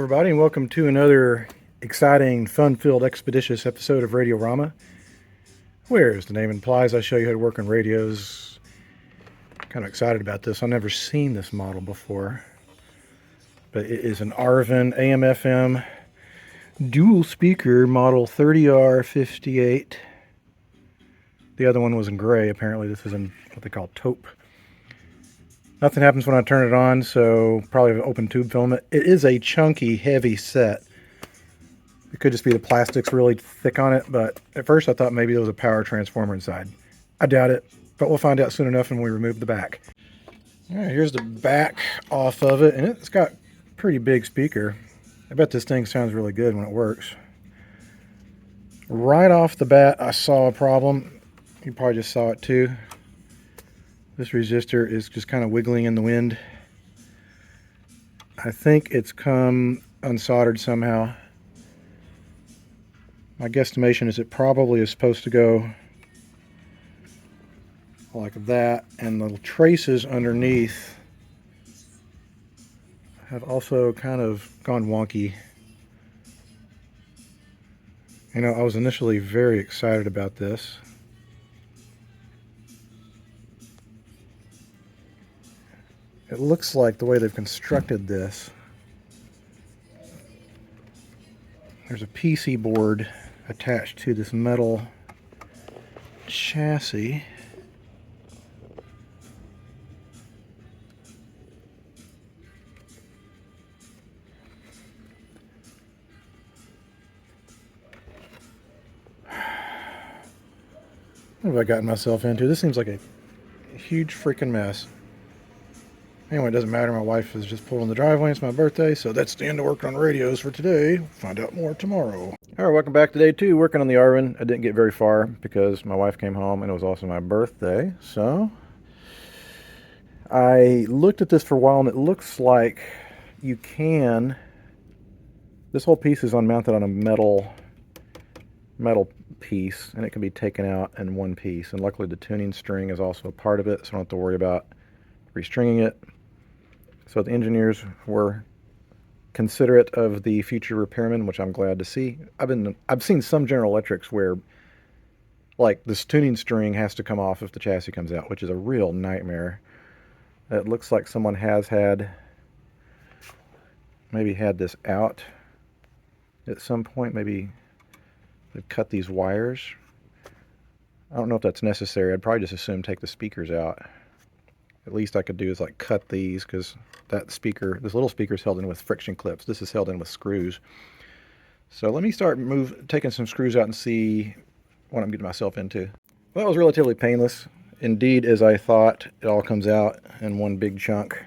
everybody, and welcome to another exciting, fun-filled, expeditious episode of Radiorama, where, as the name implies, I show you how to work on radios. Kind of excited about this. I've never seen this model before, but it is an Arvin AM/FM dual speaker model 30R58. The other one was in gray. Apparently this is in what they call taupe. Nothing happens when I turn it on, so probably an open tube filament. It is a chunky, heavy set. It could just be the plastic's really thick on it, but at first I thought maybe there was a power transformer inside. I doubt it, but we'll find out soon enough when we remove the back. All right, here's the back off of it, and it's got a pretty big speaker. I bet this thing sounds really good when it works. Right off the bat, I saw a problem. You probably just saw it too. This resistor is just kind of wiggling in the wind. I think it's come unsoldered somehow. My guesstimation is it probably is supposed to go like that, and the traces underneath have also kind of gone wonky. You know, I was initially very excited about this. It looks like the way they've constructed this, there's a PC board attached to this metal chassis. What have I gotten myself into? This seems like a huge freaking mess. Anyway, it doesn't matter. My wife is just pulling the driveway. It's my birthday, so that's the end of working on radios for today. Find out more tomorrow. All right, welcome back to day 2, working on the Arvin. I didn't get very far because my wife came home and it was also my birthday. So I looked at this for a while, and it looks like you can. This whole piece is unmounted on a metal piece, and it can be taken out in one piece. And luckily, the tuning string is also a part of it, so I don't have to worry about restringing it. So the engineers were considerate of the future repairmen, which I'm glad to see. I've seen some General Electrics where, like, this tuning string has to come off if the chassis comes out, which is a real nightmare. It looks like someone has maybe had this out at some point. Maybe they've cut these wires. I don't know if that's necessary. I'd probably just assume take the speakers out. At least I could do is like cut these, because that speaker, this little speaker is held in with friction clips. This is held in with screws. So let me start taking some screws out and see what I'm getting myself into. Well, that was relatively painless. Indeed, as I thought, it all comes out in one big chunk.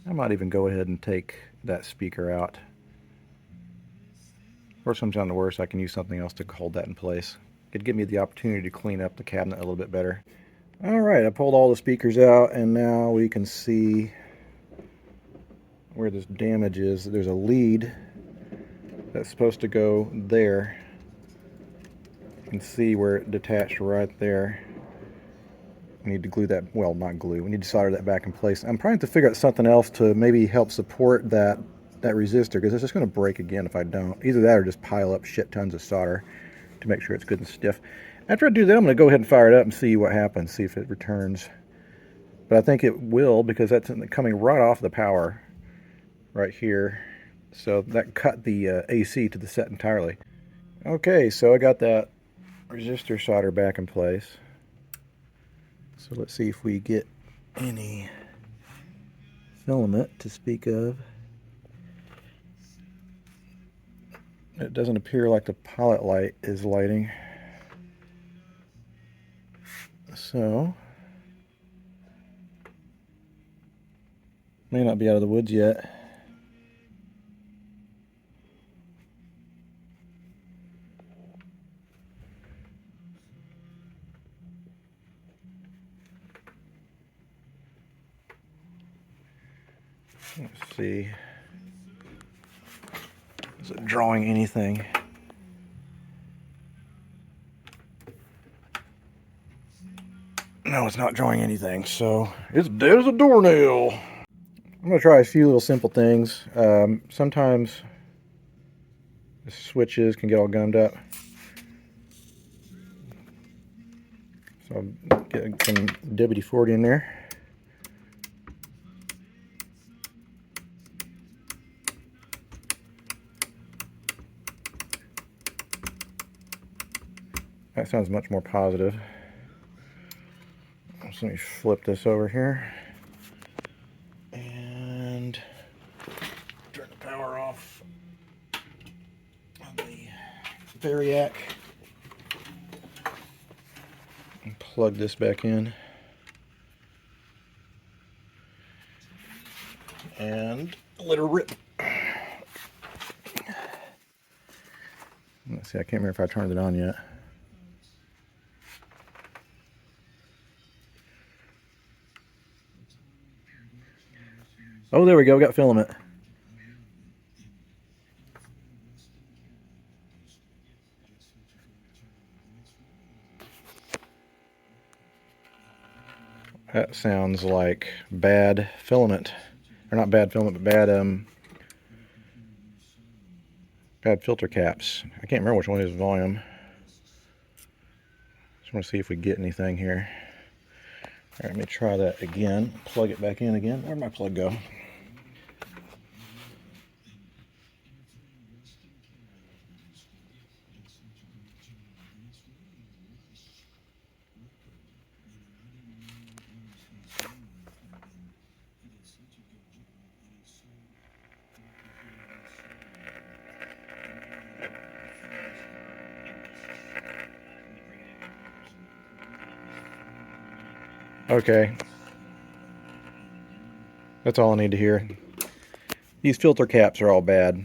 I might even go ahead and take that speaker out. Worst comes down to worst, I can use something else to hold that in place. It'd give me the opportunity to clean up the cabinet a little bit better. Alright, I pulled all the speakers out, and now we can see where this damage is. There's a lead that's supposed to go there. You can see where it detached right there. We need to glue that, well, not glue, we need to solder that back in place. I'm trying to figure out something else to maybe help support that resistor, because it's just going to break again if I don't. Either that or just pile up shit tons of solder to make sure it's good and stiff. After I do that, I'm going to go ahead and fire it up and see what happens, see if it returns. But I think it will, because that's coming right off the power right here. So that cut the AC to the set entirely. Okay, so I got that resistor solder back in place. So let's see if we get any filament to speak of. It doesn't appear like the pilot light is lighting. So, may not be out of the woods yet. Let's see. Is it drawing anything? No, it's not drawing anything, so it's dead as a doornail. I'm going to try a few little simple things. Sometimes the switches can get all gummed up. So I'll get some WD-40 in there. That sounds much more positive. So let me flip this over here. And turn the power off on the Variac. And plug this back in. And let her rip. Let's see, I can't remember if I turned it on yet. Oh, there we go, we got filament. That sounds like bad filament. Or not bad filament, but bad filter caps. I can't remember which one is volume. Just want to see if we get anything here. All right, let me try that again. Plug it back in again. Where'd my plug go? Okay. That's all I need to hear. These filter caps are all bad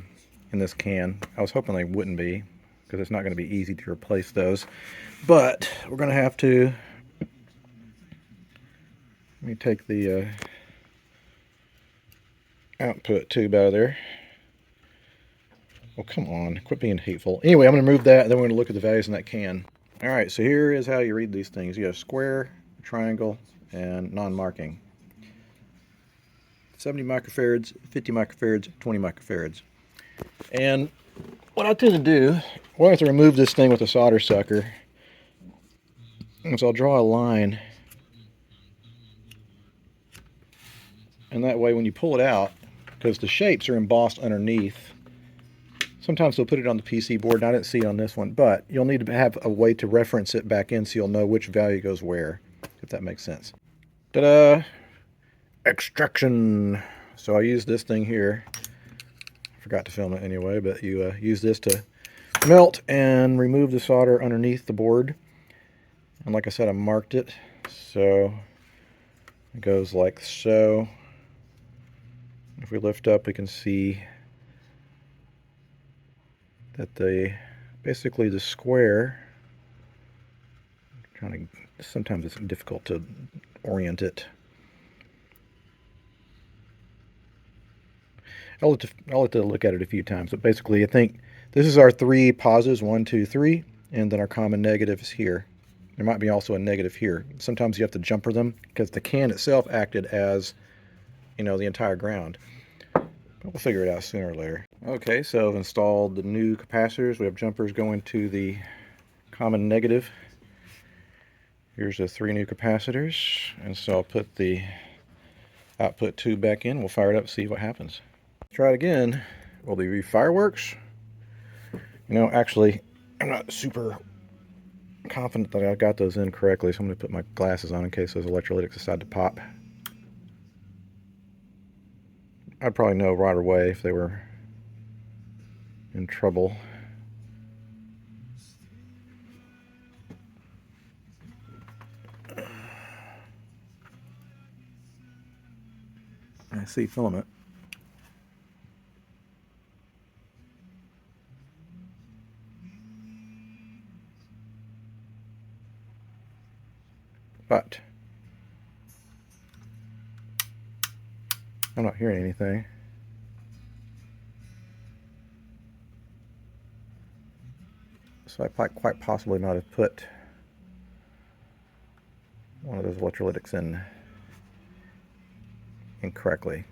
in this can. I was hoping they wouldn't be, because it's not going to be easy to replace those. But we're going to have to. Let me take the output tube out of there. Oh, come on. Quit being hateful. Anyway, I'm going to remove that, and then we're going to look at the values in that can. All right, so here is how you read these things. You have square, triangle, and non-marking. 70 microfarads, 50 microfarads, 20 microfarads. And what I tend to do, well, I have to remove this thing with a solder sucker. And so I'll draw a line. And that way when you pull it out, because the shapes are embossed underneath, sometimes they'll put it on the PC board, and I didn't see it on this one, but you'll need to have a way to reference it back in so you'll know which value goes where, if that makes sense. Ta-da! Extraction. So I use this thing here. I forgot to film it anyway, but you use this to melt and remove the solder underneath the board. And like I said, I marked it. So it goes like so. If we lift up, we can see that basically the square, sometimes it's difficult to orient it. I'll have to look at it a few times, but basically I think this is our three positives, 1, 2, 3, and then our common negative is here. There might be also a negative here. Sometimes you have to jumper them because the can itself acted as, the entire ground. But we'll figure it out sooner or later. Okay, so I've installed the new capacitors. We have jumpers going to the common negative. Here's the 3 new capacitors, and so I'll put the output tube back in. We'll fire it up and see what happens. Try it again. Will they be fireworks? Actually, I'm not super confident that I got those in correctly, so I'm going to put my glasses on in case those electrolytics decide to pop. I'd probably know right away if they were in trouble. I see filament. But I'm not hearing anything. So I quite possibly might have put one of those electrolytics in incorrectly.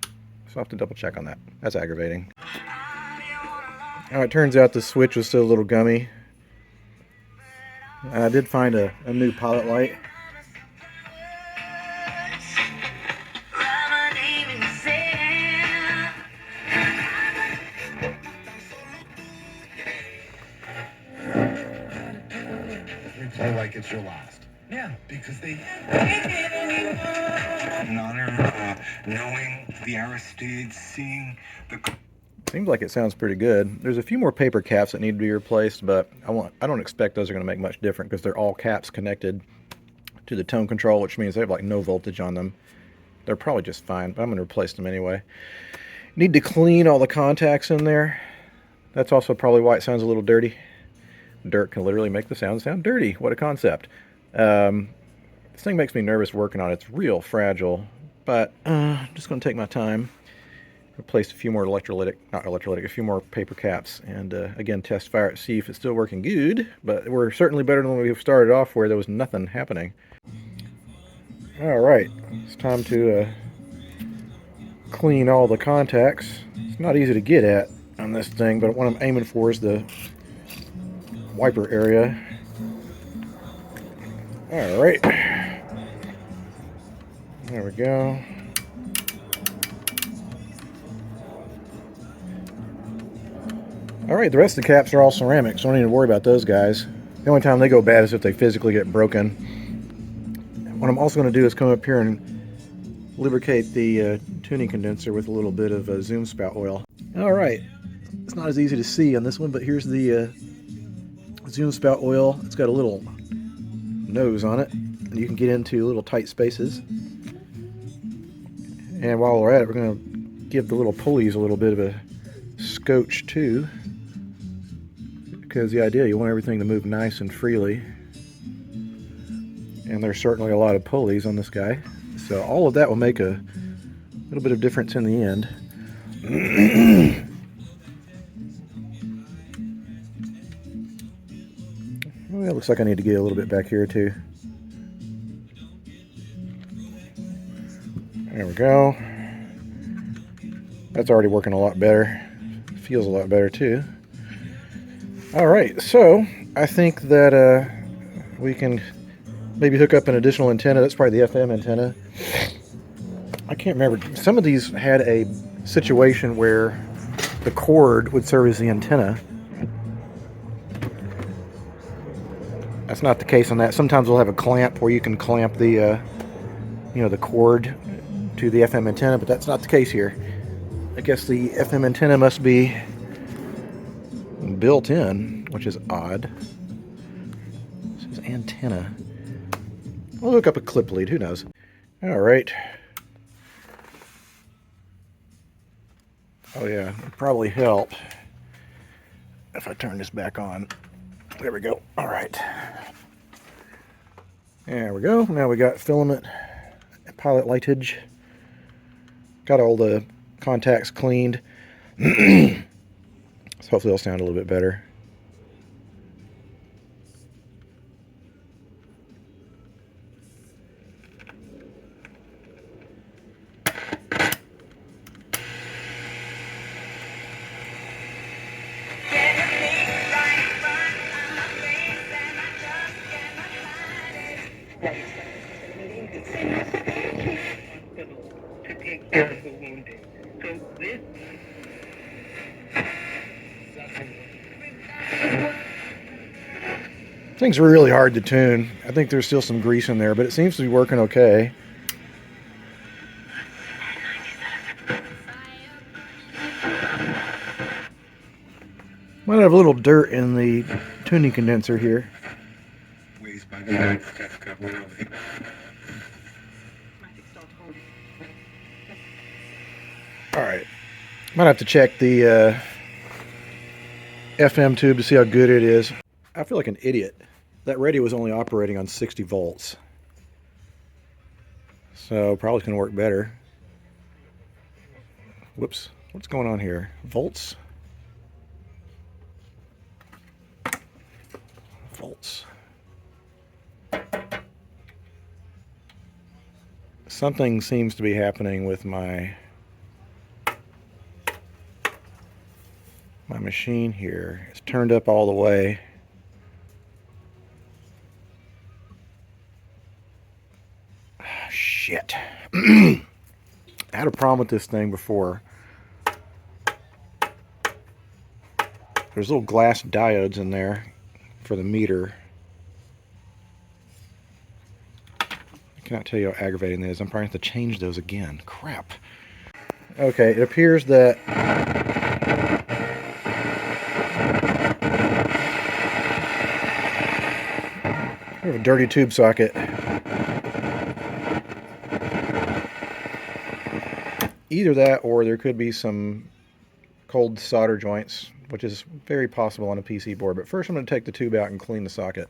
So I'll have to double check on that. That's aggravating. Now it turns out the switch was still a little gummy. I did find a new pilot light. Play like it's your last. Yeah, because they an honor knowing the Aristides, seeing the. Seems like it sounds pretty good. There's a few more paper caps that need to be replaced, but I don't expect those are going to make much difference because they're all caps connected to the tone control, which means they have like no voltage on them. They're probably just fine, but I'm going to replace them anyway. Need to clean all the contacts in there. That's also probably why it sounds a little dirty. Dirt can literally make the sound dirty. What a concept. This thing makes me nervous working on it. It's real fragile, but I'm just going to take my time. Replace a few more a few more paper caps, and again test fire it, see if it's still working good. But we're certainly better than when we started off, where there was nothing happening. All right, it's time to clean all the contacts. It's not easy to get at on this thing, but what I'm aiming for is the wiper area. All right, there we go. All right, the rest of the caps are all ceramic, so I don't need to worry about those guys. The only time they go bad is if they physically get broken. What I'm also going to do is come up here and lubricate the tuning condenser with a little bit of zoom spout oil. All right, it's not as easy to see on this one, but here's the zoom spout oil. It's got a little nose on it, and you can get into little tight spaces. And while we're at it, we're going to give the little pulleys a little bit of a scotch too, because the idea, you want everything to move nice and freely. And there's certainly a lot of pulleys on this guy, so all of that will make a little bit of difference in the end. Well, it looks like I need to get a little bit back here too. There we go. That's already working a lot better. Feels a lot better too. All right, so I think that we can maybe hook up an additional antenna. That's probably the FM antenna. I can't remember. Some of these had a situation where the cord would serve as the antenna. That's not the case on that. Sometimes we'll have a clamp where you can clamp the, the cord to the FM antenna, but that's not the case here. I guess the FM antenna must be built in, which is odd. This is antenna. I'll hook up a clip lead, who knows. All right. Oh yeah, it'd probably help if I turn this back on. There we go. All right. There we go. Now we got filament, pilot lightage. Got all the contacts cleaned. So hopefully it'll sound a little bit better. Things are really hard to tune. I think there's still some grease in there, but it seems to be working okay. Might have a little dirt in the tuning condenser here. Alright. Might have to check the FM tube to see how good it is. I feel like an idiot. That radio was only operating on 60 volts. So probably going to work better. Whoops. What's going on here? Volts? Volts. Something seems to be happening with my machine here. It's turned up all the way. Shit. I had a problem with this thing before. There's little glass diodes in there for the meter. I cannot tell you how aggravating that is. I'm probably going to have to change those again. Crap. Okay, it appears that we have a dirty tube socket. Either that or there could be some cold solder joints, which is very possible on a PC board. But first I'm going to take the tube out and clean the socket.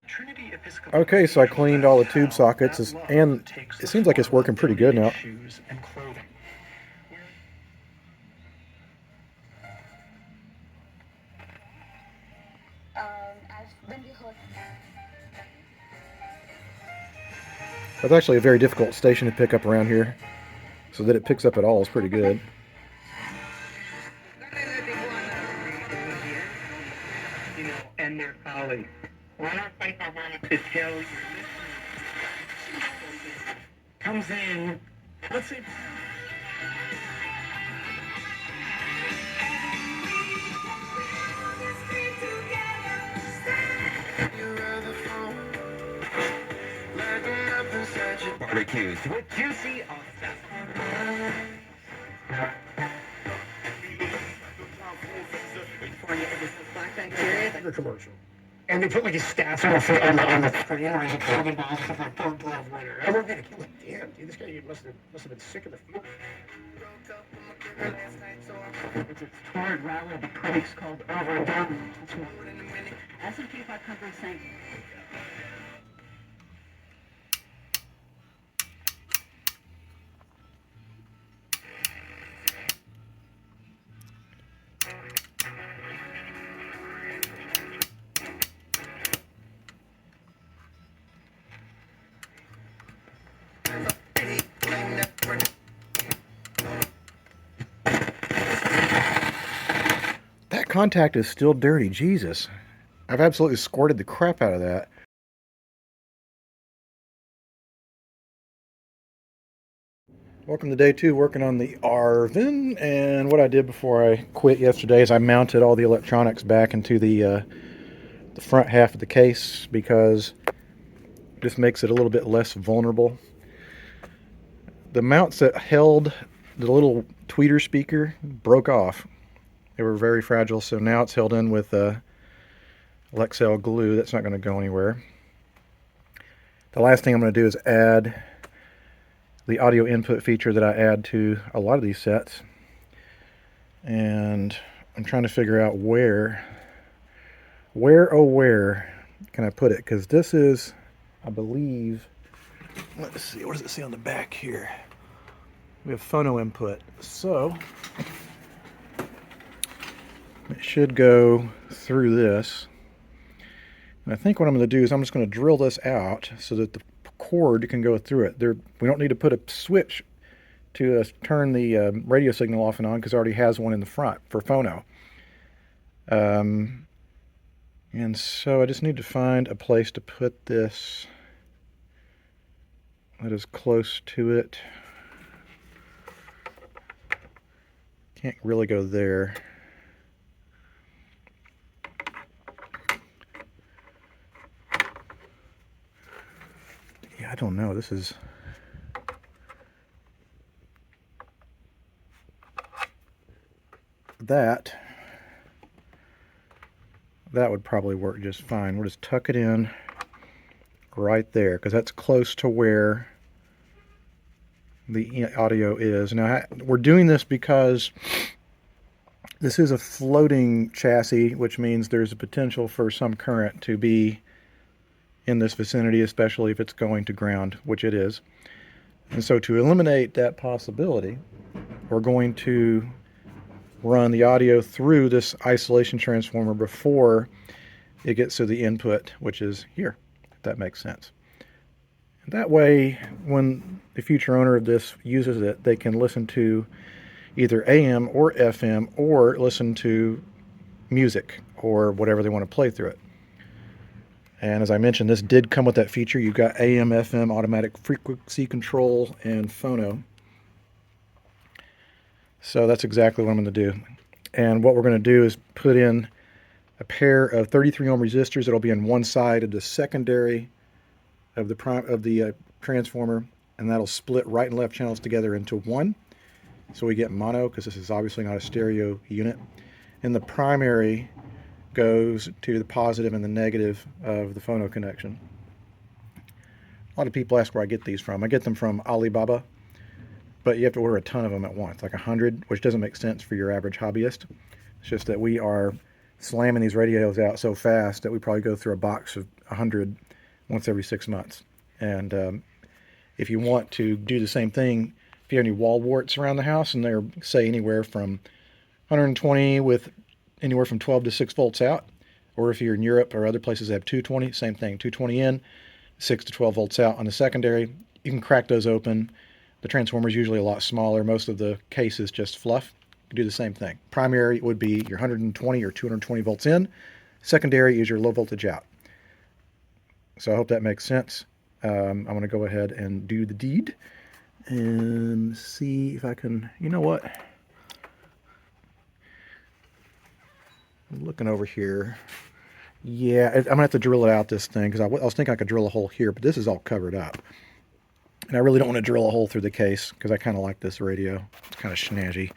Okay, so I cleaned all the tube sockets, and it seems like it's working pretty good now. That's actually a very difficult station to pick up around here. So that it picks up at all is pretty good. And their colleagues. One of I wanted to tell you comes in. Let's see. Barbecues with juicy The commercial. And they put like a staff on the screen and like a carbon box with like Bob winner. Everyone like, damn, dude, this guy must have been sick of the field. It's a toured rally of the critics called Overdone. S&P 500 saying. That contact is still dirty, Jesus. I've absolutely squirted the crap out of that. Welcome to day 2 working on the Arvin, and what I did before I quit yesterday is I mounted all the electronics back into the front half of the case because this makes it a little bit less vulnerable. The mounts that held the little tweeter speaker broke off. They were very fragile, so now it's held in with Lexel glue. That's not going to go anywhere. The last thing I'm going to do is add the audio input feature that I add to a lot of these sets. And I'm trying to figure out where can I put it? Because this is, I believe, let's see, what does it say on the back here? We have phono input. So it should go through this. And I think what I'm going to do is I'm just going to drill this out so that the cord can go through it. We don't need to put a switch to turn the radio signal off and on because it already has one in the front for phono. And so I just need to find a place to put this that is close to it. Can't really go there. Yeah, I don't know. This is... That would probably work just fine. We'll just tuck it in right there because that's close to where the audio is. Now, we're doing this because this is a floating chassis, which means there's a potential for some current to be in this vicinity, especially if it's going to ground, which it is. And so to eliminate that possibility, we're going to run the audio through this isolation transformer before it gets to the input, which is here, if that makes sense. And that way, when the future owner of this uses it, they can listen to either AM or FM or listen to music or whatever they want to play through it. And as I mentioned, this did come with that feature. You've got AM, FM, automatic frequency control, and phono. So that's exactly what I'm going to do. And what we're going to do is put in a pair of 33 ohm resistors that'll be on one side of the secondary of the transformer, and that'll split right and left channels together into one. So we get mono, because this is obviously not a stereo unit. And the primary goes to the positive and the negative of the phono connection. A lot of people ask where I get these from. I get them from Alibaba, but you have to order a ton of them at once, like 100, which doesn't make sense for your average hobbyist. It's just that we are slamming these radios out so fast that we probably go through a box of 100 once every 6 months. And if you want to do the same thing, if you have any wall warts around the house, and they're, say, anywhere from 120 with anywhere from 12 to 6 volts out, or if you're in Europe or other places that have 220, same thing, 220 in, 6 to 12 volts out on the secondary, you can crack those open. The transformer is usually a lot smaller. Most of the case is just fluff. You can do the same thing. Primary would be your 120 or 220 volts in. Secondary is your low voltage out. So I hope that makes sense. I'm going to go ahead and do the deed and see if I can, you know what? I'm looking over here. Yeah, I'm going to have to drill it out, this thing, because I was thinking I could drill a hole here, but this is all covered up. And I really don't want to drill a hole through the case, because I kind of like this radio. It's kind of snazzy.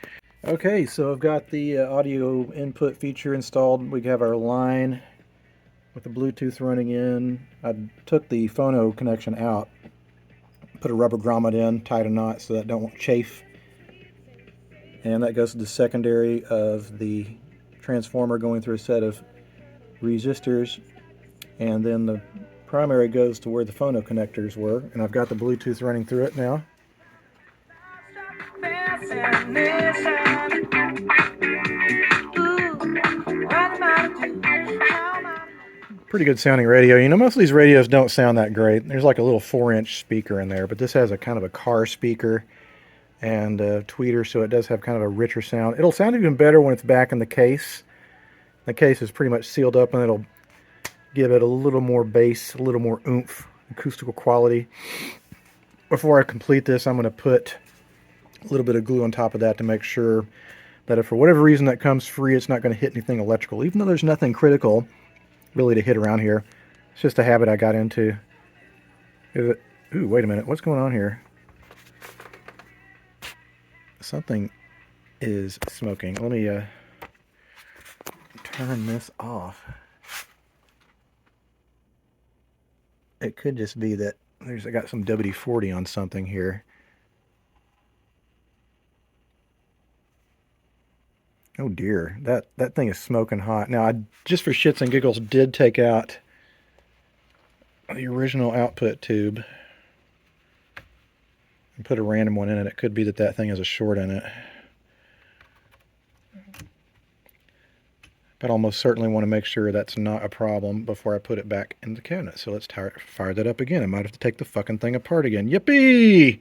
Okay, so I've got the audio input feature installed. We have our line with the Bluetooth running in. I took the phono connection out, put a rubber grommet in, tied a knot so that don't chafe. And that goes to the secondary of the transformer going through a set of resistors, and then the primary goes to where the phono connectors were, and I've got the Bluetooth running through it now. Pretty good sounding radio. You know, most of these radios don't sound that great. There's like a little 4-inch speaker in there, but this has a kind of a car speaker and a tweeter, so it does have kind of a richer sound. It'll sound even better when it's back in the case. The case is pretty much sealed up, and it'll give it a little more bass, a little more oomph, acoustical quality. Before I complete this, I'm going to put a little bit of glue on top of that to make sure that if for whatever reason that comes free, it's not going to hit anything electrical, even though there's nothing critical really to hit around here. It's just a habit I got into. Ooh, wait a minute. What's going on here? Something is smoking. Let me turn this off. It could just be that I got some WD-40 on something here. Oh dear, that thing is smoking hot. Now, I just for shits and giggles did take out the original output tube and put a random one in it. It could be that thing has a short in it. But I'll most certainly want to make sure that's not a problem before I put it back in the cabinet. So let's fire that up again. I might have to take the fucking thing apart again. Yippee!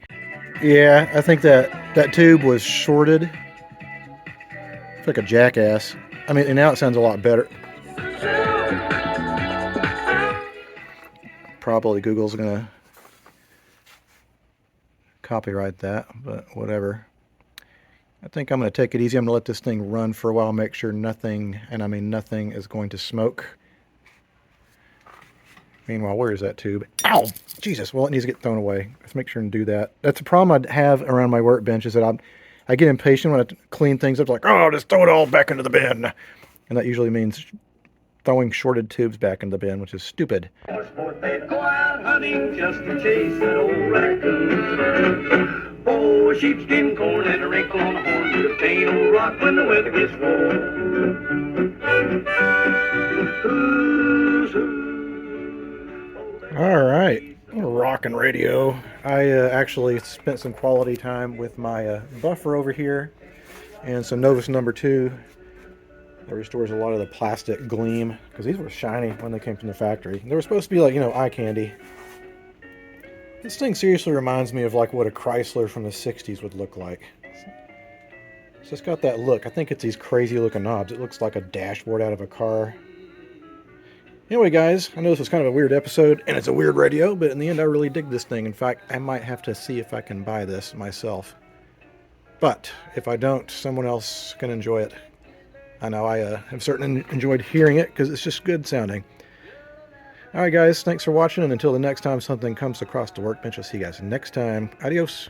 Yeah, I think that tube was shorted. It's like a jackass. I mean, and now it sounds a lot better. Probably Google's gonna copyright that, but whatever. I think I'm going to take it easy. I'm going to let this thing run for a while, make sure nothing, and I mean nothing, is going to smoke. Meanwhile, where is that tube? Ow! Jesus, well, it needs to get thrown away. Let's make sure and do that. That's a problem I have around my workbench, is that I get impatient when I clean things up, like, oh, just throw it all back into the bin. And that usually means throwing shorted tubes back in the bin, which is stupid. They'd go out hunting just to chase that old raccoon. Oh, sheepskin, corn, and a wrinkle on a horn to obtain old rock when the weather gets warm. All right, rockin' radio. I actually spent some quality time with my buffer over here and some Novus number 2. That restores a lot of the plastic gleam, because these were shiny when they came from the factory. They were supposed to be like, you know, eye candy. This thing seriously reminds me of like what a Chrysler from the 60s would look like. So it's got that look. I think it's these crazy looking knobs. It looks like a dashboard out of a car. Anyway, guys, I know this was kind of a weird episode, and it's a weird radio, but in the end, I really dig this thing. In fact, I might have to see if I can buy this myself. But if I don't, someone else can enjoy it. I know I have certainly enjoyed hearing it because it's just good sounding. All right, guys, thanks for watching, and until the next time something comes across the workbench, I'll see you guys next time. Adios.